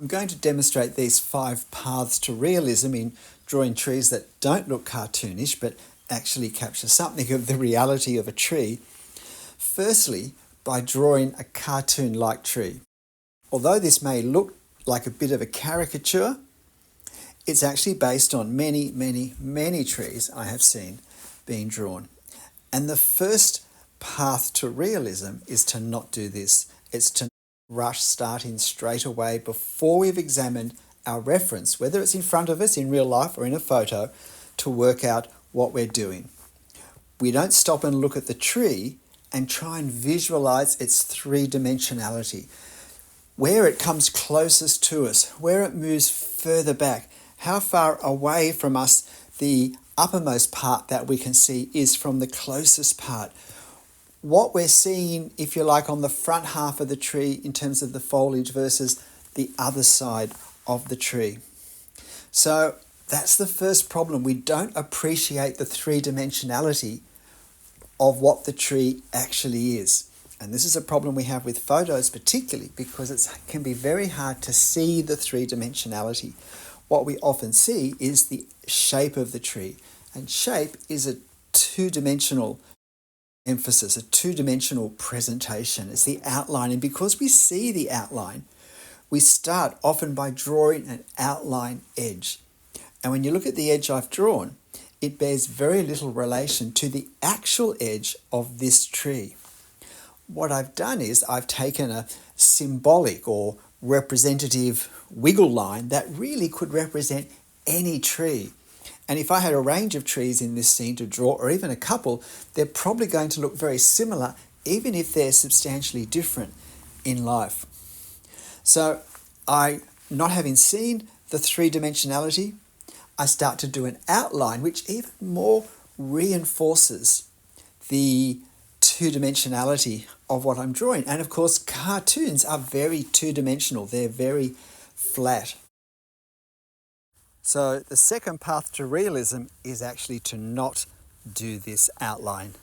I'm going to demonstrate these 5 paths to realism in drawing trees that don't look cartoonish but actually capture something of the reality of a tree. Firstly, by drawing a cartoon-like tree. Although this may look like a bit of a caricature, it's actually based on many trees I have seen being drawn. And the first path to realism is to not do this. It's to rush starting straight away before we've examined our reference, whether it's in front of us in real life or in a photo, to work out what we're doing. We don't stop and look at the tree and try and visualize its three-dimensionality, where it comes closest to us, where it moves further back, how far away from us the uppermost part that we can see is from the closest part. What we're seeing, if you like, on the front half of the tree in terms of the foliage versus the other side of the tree. So that's the first problem. We don't appreciate the three-dimensionality of what the tree actually is. And this is a problem we have with photos particularly because it can be very hard to see the three-dimensionality. What we often see is the shape of the tree. And shape is a two-dimensional emphasis, a two-dimensional presentation. It's the outline. And because we see the outline, we start often by drawing an outline edge. And when you look at the edge I've drawn, it bears very little relation to the actual edge of this tree. What I've done is I've taken a symbolic or representative wiggle line that really could represent any tree. And if I had a range of trees in this scene to draw, or even a couple, they're probably going to look very similar, even if they're substantially different in life. So not having seen the three-dimensionality, I start to do an outline which even more reinforces the two-dimensionality of what I'm drawing. And of course, cartoons are very two-dimensional. They're very flat. So the second path to realism is actually to not do this outline.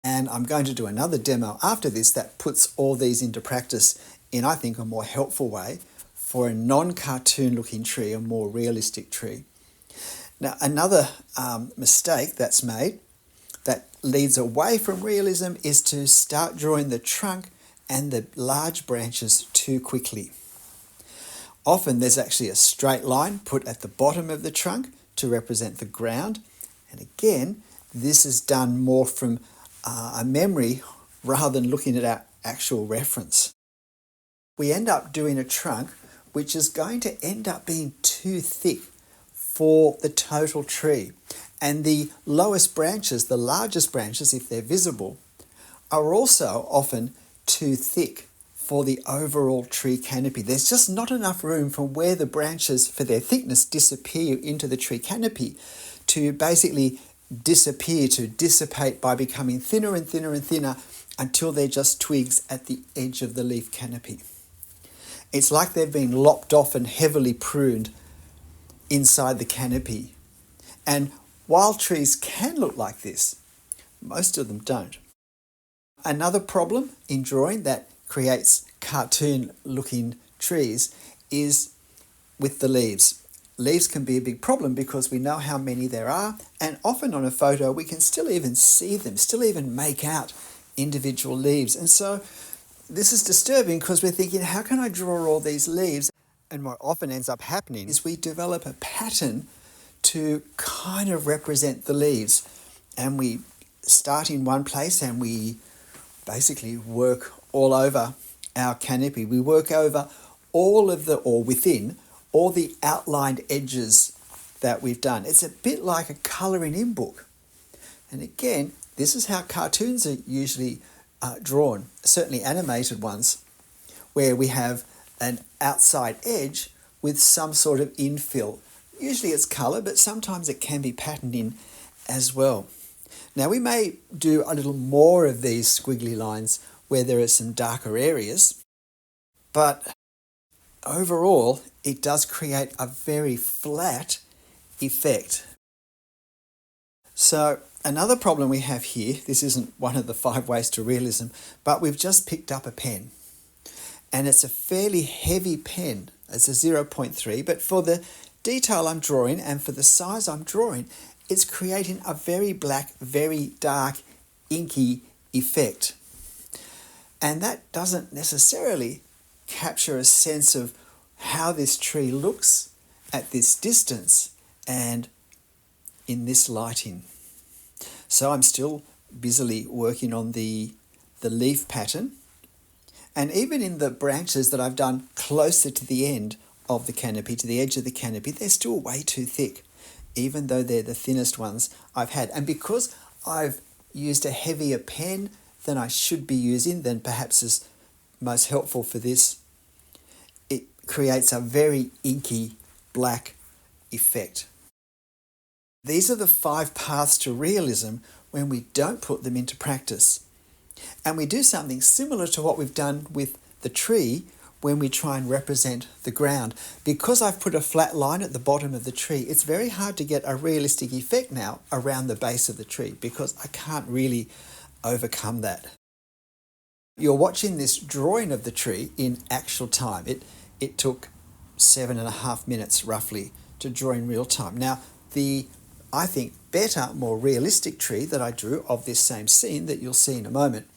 And I'm going to do another demo after this that puts all these into practice in, I think, a more helpful way for a non-cartoon looking tree, a more realistic tree. Now, another mistake that's made that leads away from realism is to start drawing the trunk and the large branches too quickly. Often there's actually a straight line put at the bottom of the trunk to represent the ground. And again, this is done more from a memory rather than looking at our actual reference. We end up doing a trunk which is going to end up being too thick for the total tree. And the lowest branches, the largest branches, if they're visible, are also often too thick for the overall tree canopy. There's just not enough room from where the branches, for their thickness, disappear into the tree canopy to basically disappear, to dissipate by becoming thinner and thinner and thinner until they're just twigs at the edge of the leaf canopy. It's like they've been lopped off and heavily pruned inside the canopy. And while trees can look like this, most of them don't. Another problem in drawing that creates cartoon-looking trees is with the leaves. Leaves can be a big problem because we know how many there are, and often on a photo we can still even see them, still even make out individual leaves. And so this is disturbing because we're thinking, how can I draw all these leaves? And what often ends up happening is we develop a pattern to kind of represent the leaves. And we start in one place and we basically work all over our canopy. We work over within all the outlined edges that we've done. It's a bit like a colouring in book. And again, this is how cartoons are usually drawn, certainly animated ones, where we have an outside edge with some sort of infill. Usually it's colour, but sometimes it can be patterned in as well. Now we may do a little more of these squiggly lines where there are some darker areas, but overall it does create a very flat effect. So another problem we have here, this isn't one of the 5 ways to realism, but we've just picked up a pen. And it's a fairly heavy pen, It's a 0.3, but for the detail I'm drawing and for the size I'm drawing, it's creating a very black, very dark, inky effect. And that doesn't necessarily capture a sense of how this tree looks at this distance and in this lighting. So I'm still busily working on the leaf pattern, and even in the branches that I've done closer to the end of the canopy, to the edge of the canopy, they're still way too thick, even though they're the thinnest ones I've had. And because I've used a heavier pen than I should be using, than perhaps is most helpful for this, it creates a very inky black effect. These are the 5 paths to realism when we don't put them into practice. And we do something similar to what we've done with the tree when we try and represent the ground. Because I've put a flat line at the bottom of the tree, it's very hard to get a realistic effect now around the base of the tree because I can't really overcome that. You're watching this drawing of the tree in actual time. It took 7.5 minutes roughly to draw in real time. Now, the, I think, better, more realistic tree that I drew of this same scene that you'll see in a moment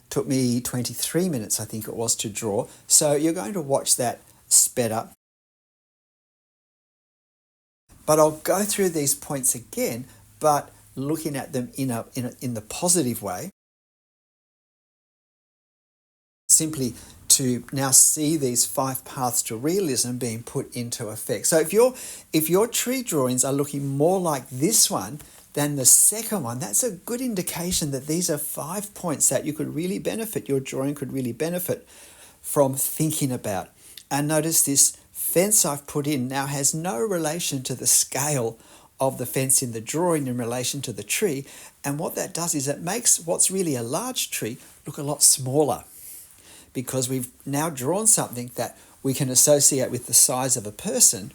took me 23 minutes, I think it was, to draw. So you're going to watch that sped up. But I'll go through these points again, but looking at them in the positive way, simply to now see these 5 paths to realism being put into effect. So if your tree drawings are looking more like this one than the second one, that's a good indication that these are 5 points that you could really benefit, your drawing could really benefit from thinking about. And notice this fence I've put in now has no relation to the scale of the fence in the drawing in relation to the tree. And what that does is it makes what's really a large tree look a lot smaller, because we've now drawn something that we can associate with the size of a person,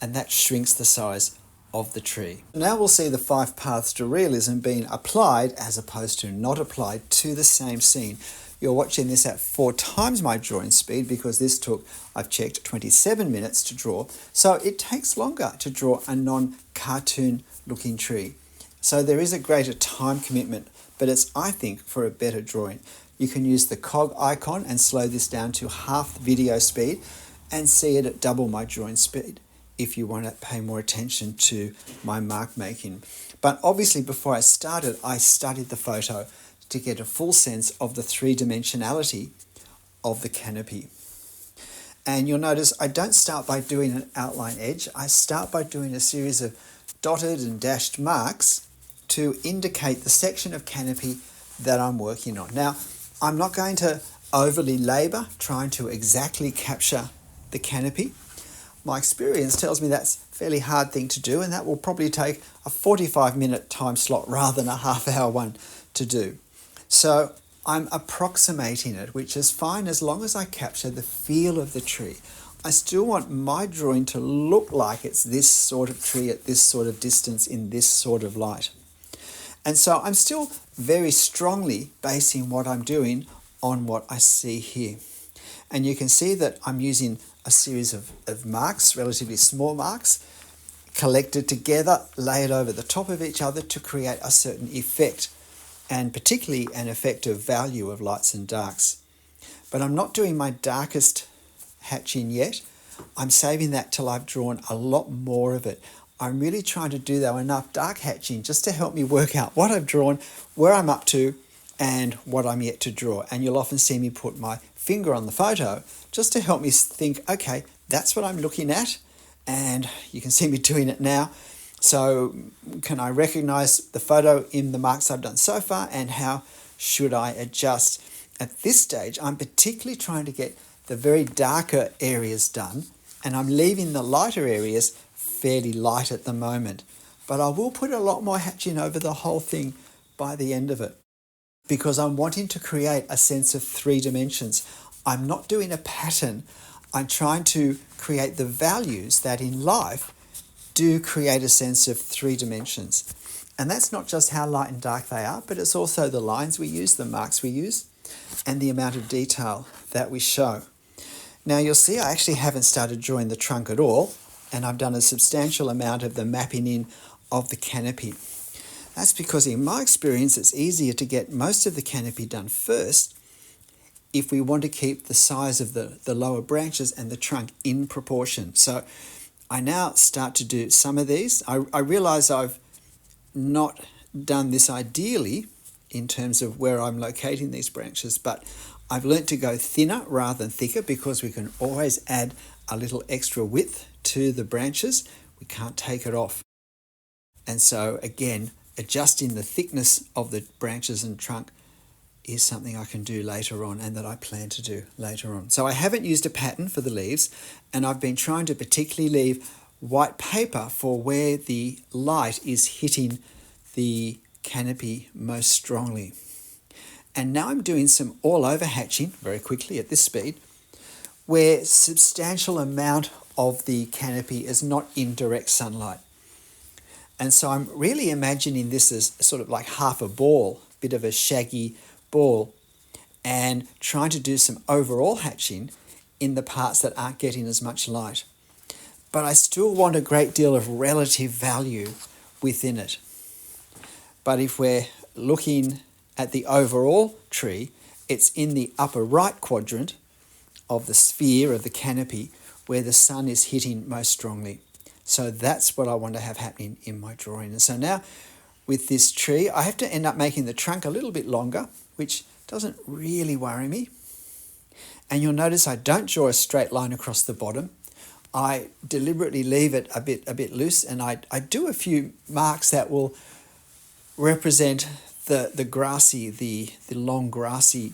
and that shrinks the size of the tree. Now we'll see the 5 paths to realism being applied as opposed to not applied to the same scene. You're watching this at 4 times my drawing speed because this took, I've checked, 27 minutes to draw. So it takes longer to draw a non-cartoon looking tree. So there is a greater time commitment, but it's, I think, for a better drawing. You can use the cog icon and slow this down to half the video speed and see it at double my drawing speed if you want to pay more attention to my mark making. But obviously before I started, I studied the photo to get a full sense of the 3-dimensionality of the canopy. And you'll notice I don't start by doing an outline edge. I start by doing a series of dotted and dashed marks to indicate the section of canopy that I'm working on. Now, I'm not going to overly labour trying to exactly capture the canopy. My experience tells me that's a fairly hard thing to do, and that will probably take a 45-minute time slot rather than a half-hour one to do. So I'm approximating it, which is fine as long as I capture the feel of the tree. I still want my drawing to look like it's this sort of tree at this sort of distance in this sort of light. And so I'm still very strongly basing what I'm doing on what I see here. And you can see that I'm using a series of marks, relatively small marks, collected together, layered over the top of each other to create a certain effect, and particularly an effect of value of lights and darks. But I'm not doing my darkest hatching yet. I'm saving that till I've drawn a lot more of it. I'm really trying to do, though, enough dark hatching just to help me work out what I've drawn, where I'm up to, and what I'm yet to draw. And you'll often see me put my finger on the photo just to help me think, okay, that's what I'm looking at, and you can see me doing it now. So can I recognize the photo in the marks I've done so far, and how should I adjust? At this stage, I'm particularly trying to get the very darker areas done, and I'm leaving the lighter areas fairly light at the moment. But I will put a lot more hatching over the whole thing by the end of it, because I'm wanting to create a sense of 3 dimensions. I'm not doing a pattern. I'm trying to create the values that in life do create a sense of 3 dimensions. And that's not just how light and dark they are, but it's also the lines we use, the marks we use, and the amount of detail that we show. Now you'll see I actually haven't started drawing the trunk at all, and I've done a substantial amount of the mapping in of the canopy. That's because in my experience it's easier to get most of the canopy done first if we want to keep the size of the lower branches and the trunk in proportion. So I now start to do some of these. I realise I've not done this ideally in terms of where I'm locating these branches, but I've learnt to go thinner rather than thicker because we can always add a little extra width to the branches. We can't take it off. And so again, adjusting the thickness of the branches and trunk is something I can do later on and that I plan to do later on. So I haven't used a pattern for the leaves, and I've been trying to particularly leave white paper for where the light is hitting the canopy most strongly. And now I'm doing some all over hatching very quickly at this speed, where substantial amount of the canopy is not in direct sunlight. And so I'm really imagining this as sort of like half a ball, bit of a shaggy ball, and trying to do some overall hatching in the parts that aren't getting as much light. But I still want a great deal of relative value within it. But if we're looking at the overall tree, it's in the upper right quadrant of the sphere of the canopy where the sun is hitting most strongly. So that's what I want to have happening in my drawing. And so now with this tree, I have to end up making the trunk a little bit longer, which doesn't really worry me. And you'll notice I don't draw a straight line across the bottom. I deliberately leave it a bit loose, and I do a few marks that will represent the grassy, the long grassy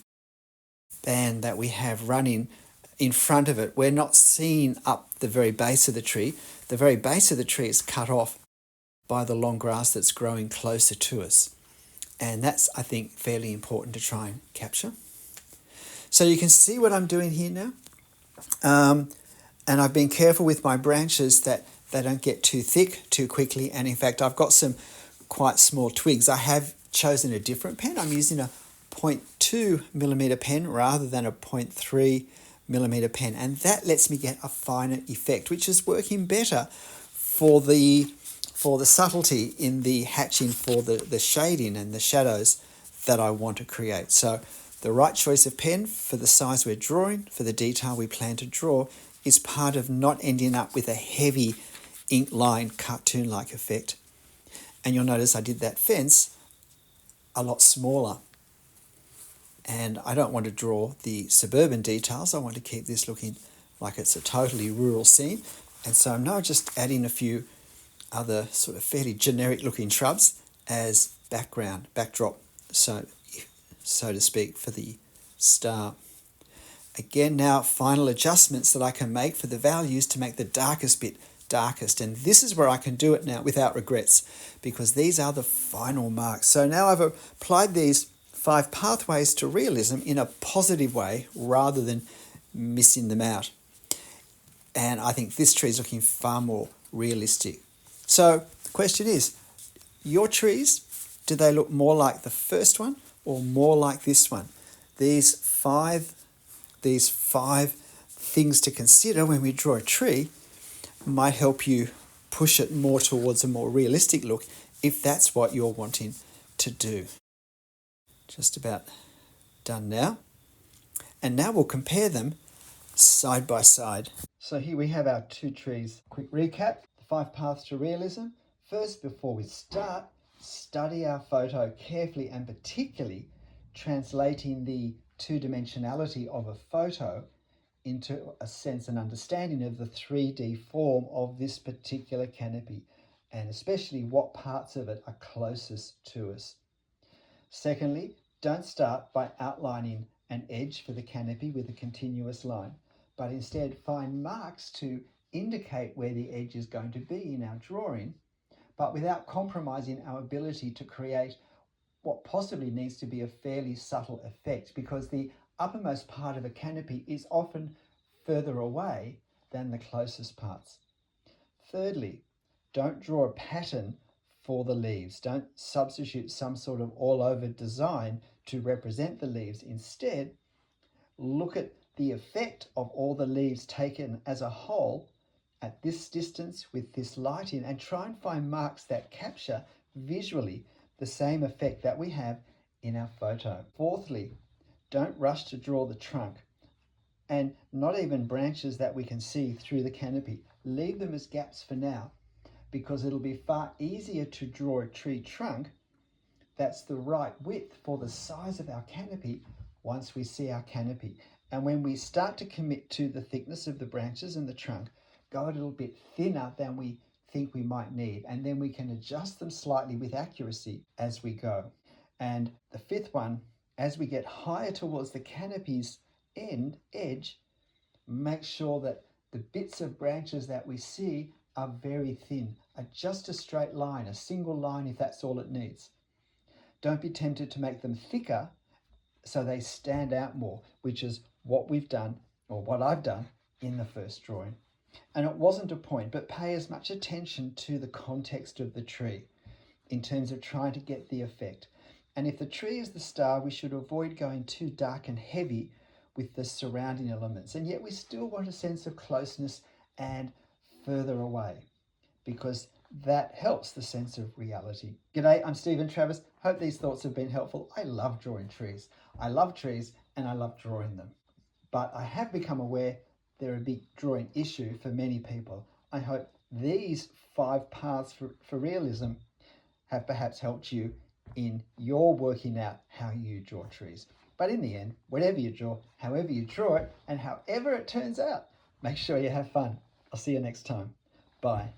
band that we have running in front of it. We're not seeing up the very base of the tree. The very base of the tree is cut off by the long grass that's growing closer to us. And that's, I think, fairly important to try and capture. So you can see what I'm doing here now. And I've been careful with my branches that they don't get too thick too quickly. And in fact, I've got some quite small twigs. I have chosen a different pen. I'm using a 0.2 millimeter pen rather than a 0.3 millimeter pen. And that lets me get a finer effect, which is working better for the subtlety in the hatching, for the shading and the shadows that I want to create. So the right choice of pen for the size we're drawing, for the detail we plan to draw, is part of not ending up with a heavy ink line cartoon-like effect. And you'll notice I did that fence a lot smaller. And I don't want to draw the suburban details. I want to keep this looking like it's a totally rural scene. And so I'm now just adding a few other sort of fairly generic looking shrubs as backdrop, so to speak, for the star. Again, now final adjustments that I can make for the values to make the darkest bit darkest. And this is where I can do it now without regrets, because these are the final marks. So now I've applied these 5 pathways to realism in a positive way rather than missing them out. And I think this tree is looking far more realistic. So the question is, your trees, do they look more like the first one or more like this one? These five things to consider when we draw a tree might help you push it more towards a more realistic look if that's what you're wanting to do. Just about done now. And now we'll compare them side by side. So here we have our 2 trees. Quick recap, the 5 paths to realism. First, before we start, study our photo carefully, and particularly translating the 2-dimensionality of a photo into a sense and understanding of the 3D form of this particular canopy, and especially what parts of it are closest to us. Secondly, don't start by outlining an edge for the canopy with a continuous line, but instead find marks to indicate where the edge is going to be in our drawing, but without compromising our ability to create what possibly needs to be a fairly subtle effect, because the uppermost part of a canopy is often further away than the closest parts. Thirdly, don't draw a pattern for the leaves. Don't substitute some sort of all-over design to represent the leaves. Instead, look at the effect of all the leaves taken as a whole at this distance with this light in, and try and find marks that capture visually the same effect that we have in our photo. Fourthly, don't rush to draw the trunk, and not even branches that we can see through the canopy. Leave them as gaps for now, because it'll be far easier to draw a tree trunk that's the right width for the size of our canopy once we see our canopy. And when we start to commit to the thickness of the branches and the trunk, go a little bit thinner than we think we might need, and then we can adjust them slightly with accuracy as we go. And the fifth one, as we get higher towards the canopy's edge, make sure that the bits of branches that we see are very thin, just a straight line, a single line if that's all it needs. Don't be tempted to make them thicker so they stand out more, which is what we've done, or what I've done in the first drawing. And it wasn't a point, but pay as much attention to the context of the tree in terms of trying to get the effect. And if the tree is the star, we should avoid going too dark and heavy with the surrounding elements. And yet we still want a sense of closeness and further away, because that helps the sense of reality. G'day, I'm Stephen Travers. Hope these thoughts have been helpful. I love drawing trees. I love trees and I love drawing them. But I have become aware they're a big drawing issue for many people. I hope these 5 paths for realism have perhaps helped you in your working out how you draw trees. But in the end, whatever you draw, however you draw it, and however it turns out, make sure you have fun. I'll see you next time. Bye.